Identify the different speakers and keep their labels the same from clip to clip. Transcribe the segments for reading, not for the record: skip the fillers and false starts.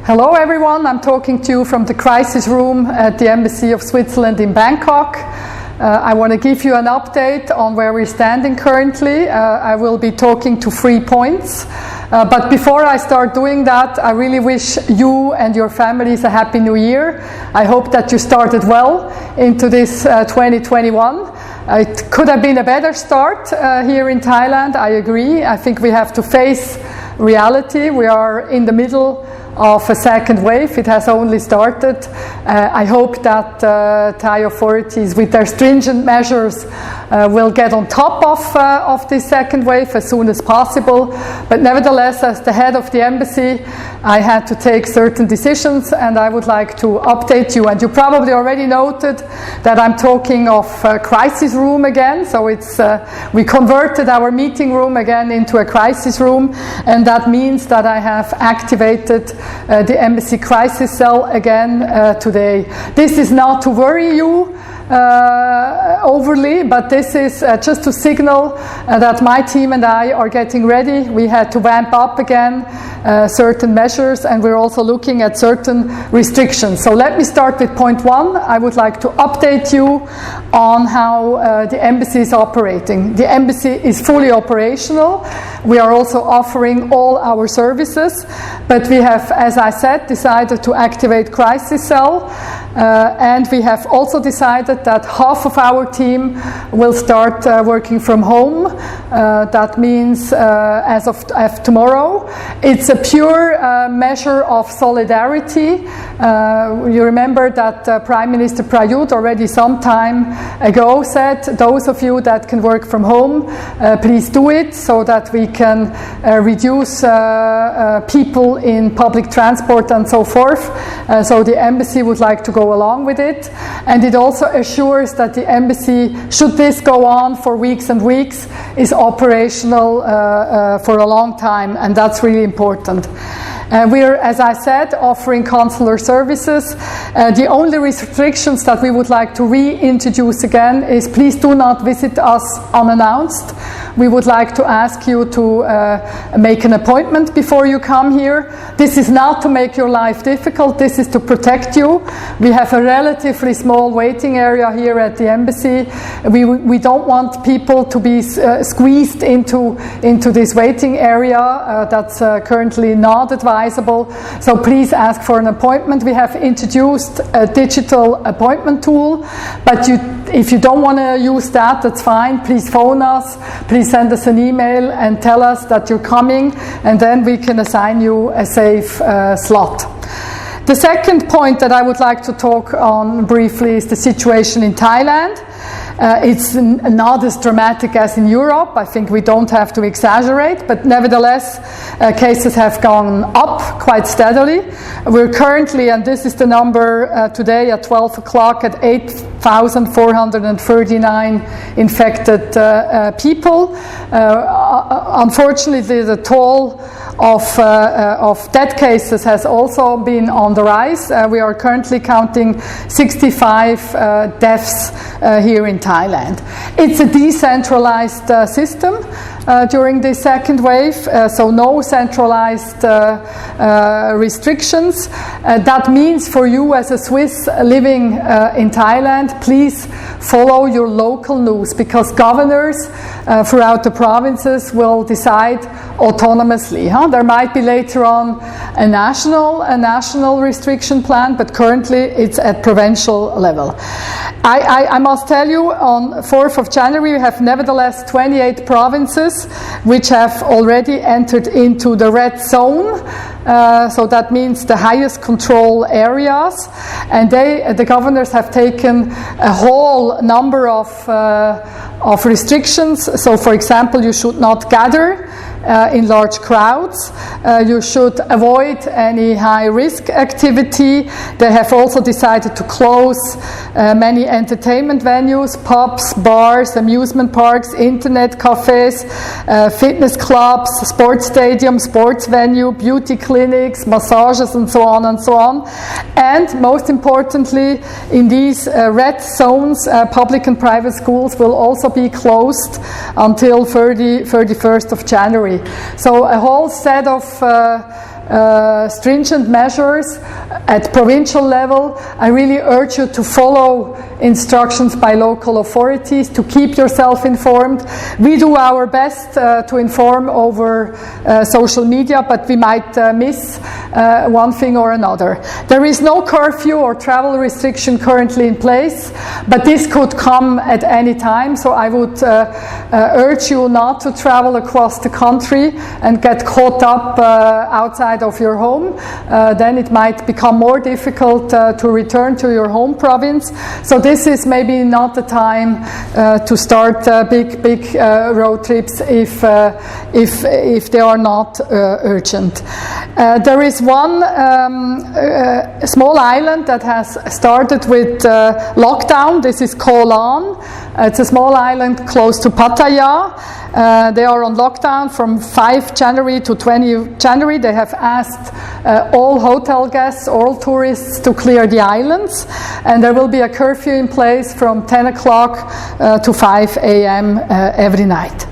Speaker 1: Hello everyone, I'm talking to you from the crisis room at the Embassy of Switzerland in Bangkok. I want to give you an update on where we're standing currently. I will be talking to 3 points. But before I start doing that, I really wish you and your families a Happy New Year. I hope that you started well into this 2021. It could have been a better start here in Thailand, I agree. I think we have to face reality. We are in the middle of a second wave. It has only started. I hope that Thai authorities, with their stringent measures, will get on top of this second wave as soon as possible. But nevertheless, as the head of the embassy, I had to take certain decisions, and I would like to update you. And you probably already noted that I'm talking of crisis room again. So it's we converted our meeting room again into a crisis room, and that means that I have activated the embassy crisis cell again today. This is not to worry you overly, but this is just to signal that my team and I are getting ready. We had to ramp up again certain measures, and we're also looking at certain restrictions. So let me start with point 1. I would like to update you on how the embassy is operating. The embassy is fully operational. We are also offering all our services, but we have, as I said, decided to activate crisis cell, and we have also decided that half of our team will start working from home. That means as of tomorrow. It's a pure measure of solidarity. You remember that Prime Minister Prayut already some time ago said, those of you that can work from home, please do it, so that we can reduce people in public transport and so forth. So the embassy would like to go along with it, and it also assures that the embassy, should this go on for weeks and weeks, is operational for a long time, and that's really important. We're, as I said, offering consular services. The only restrictions that we would like to reintroduce again is, please do not visit us unannounced. We would like to ask you to make an appointment before you come here. This is not to make your life difficult, this is to protect you. We have a relatively small waiting area here at the embassy. We don't want people to be squeezed into this waiting area. That's currently not advisable. So please ask for an appointment. We have introduced a digital appointment tool, but if you don't want to use that, that's fine. Please phone us, please send us an email and tell us that you're coming, and then we can assign you a safe slot. The second point that I would like to talk on briefly is the situation in Thailand. It's not as dramatic as in Europe. I think we don't have to exaggerate, but nevertheless, cases have gone up quite steadily. We're currently, and this is the number today at 12 o'clock, at 8,439 infected people. Unfortunately, the toll of death cases has also been on the rise. We are currently counting 65 deaths here in Thailand. It's a decentralized system during the second wave, so no centralized restrictions. That means for you as a Swiss living in Thailand, please follow your local news, because governors throughout the provinces will decide autonomously. There might be later on a national restriction plan, but currently it's at provincial level. I must tell you, on 4th of January, we have nevertheless 28 provinces which have already entered into the red zone. So that means the highest control areas, and the governors have taken a whole number of restrictions. So, for example, you should not gather in large crowds. You should avoid any high-risk activity. They have also decided to close many entertainment venues, pubs, bars, amusement parks, internet cafes, fitness clubs, sports stadiums, sports venue, beauty clinics, massages, and so on and so on. And most importantly, in these red zones, public and private schools will also be closed until 31st of January. So a whole set of stringent measures at provincial level. I really urge you to follow instructions by local authorities, to keep yourself informed. We do our best to inform over social media, but we might miss one thing or another. There is no curfew or travel restriction currently in place, but this could come at any time, so I would urge you not to travel across the country and get caught up outside of your home. Then it might become more difficult to return to your home province. So this is maybe not the time to start big road trips if they are not urgent. There is one small island that has started with lockdown. This is Koh Lan. It's a small island close to Pattaya. They are on lockdown from 5 January to 20 January. They have asked all hotel guests, all tourists to clear the islands, and there will be a curfew in place from 10 o'clock to 5 a.m. Every night.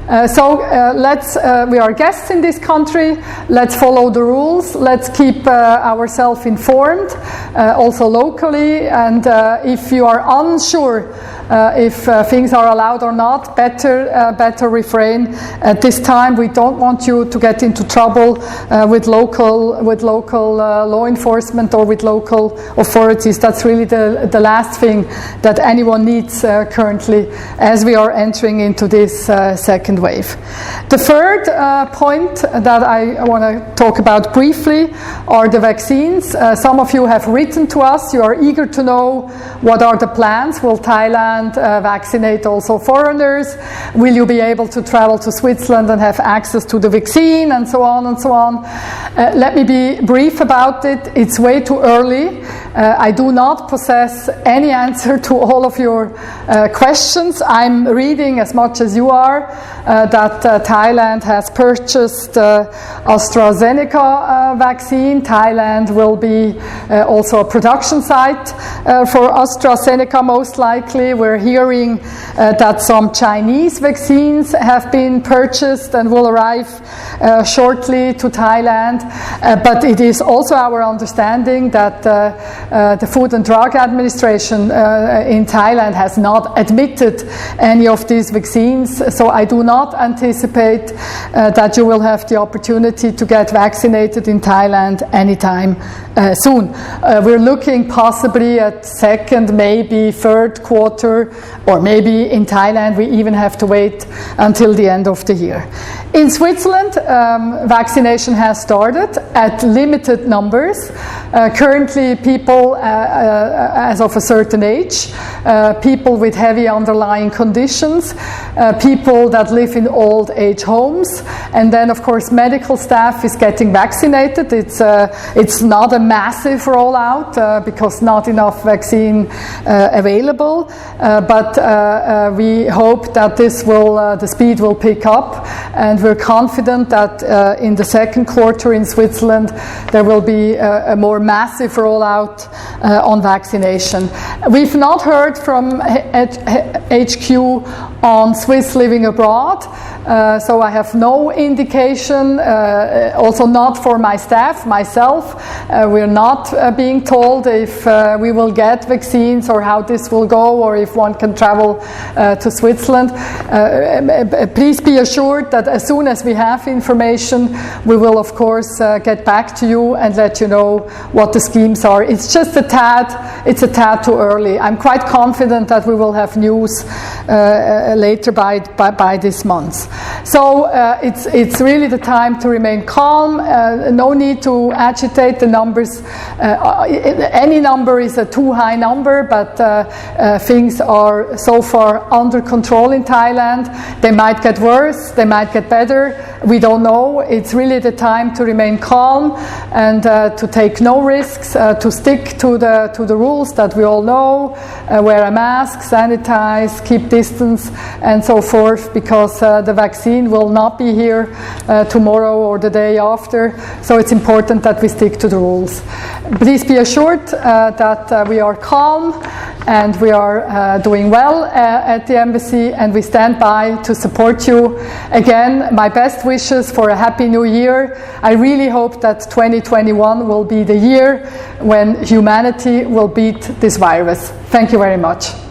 Speaker 1: We are guests in this country. Let's follow the rules. Let's keep ourselves informed, also locally. And if you are unsure if things are allowed or not, better refrain at this time. We don't want you to get into trouble with local law enforcement or with local authorities. That's really the last thing that anyone needs currently as we are entering into this second wave. The third point that I want to talk about briefly are the vaccines. Some of you have written to us. You are eager to know what are the plans. Will Thailand vaccinate also foreigners? Will you be able to travel to Switzerland and have access to the vaccine, and so on and so on? Let me be brief about it. It's way too early. I do not possess any answer to all of your questions. I'm reading as much as you are that Thailand has purchased AstraZeneca vaccine. Thailand will be also a production site for AstraZeneca, most likely. We're hearing that some Chinese vaccines have been purchased and will arrive shortly to Thailand. But it is also our understanding that the Food and Drug Administration in Thailand has not admitted any of these vaccines. So I do not anticipate that you will have the opportunity to get vaccinated in Thailand anytime soon. We're looking possibly at second, maybe third quarter, or maybe in Thailand we even have to wait until the end of the year. In Switzerland, vaccination has started at limited numbers. Currently, people as of a certain age, people with heavy underlying conditions, people that live in old age homes, and then of course medical staff is getting vaccinated. It's not a massive rollout because not enough vaccine available, but we hope that the speed will pick up, and we're confident that in the second quarter in Switzerland there will be a more massive rollout on vaccination. We've not heard from HQ on Swiss living abroad, so I have no indication, also not for my staff, myself. We're not being told if we will get vaccines or how this will go, or if one can travel to Switzerland. Please be assured that as soon as we have information, we will of course get back to you and let you know what the schemes are. It's just a tad too early. I'm quite confident that we will have news later by this month. So it's really the time to remain calm. No need to agitate the numbers. Any number is a too high number, but things are so far under control in Thailand. They might get worse, they might get better. We don't know. It's really the time to remain calm and to take no risks, to stick to the rules that we all know, wear a mask, sanitize, keep distance, and so forth, because the vaccine will not be here tomorrow or the day after, so it's important that we stick to the rules. Please be assured that we are calm and we are doing well at the embassy, and we stand by to support you. Again, my best wishes for a happy new year. I really hope that 2021 will be the year when humanity will beat this virus. Thank you very much.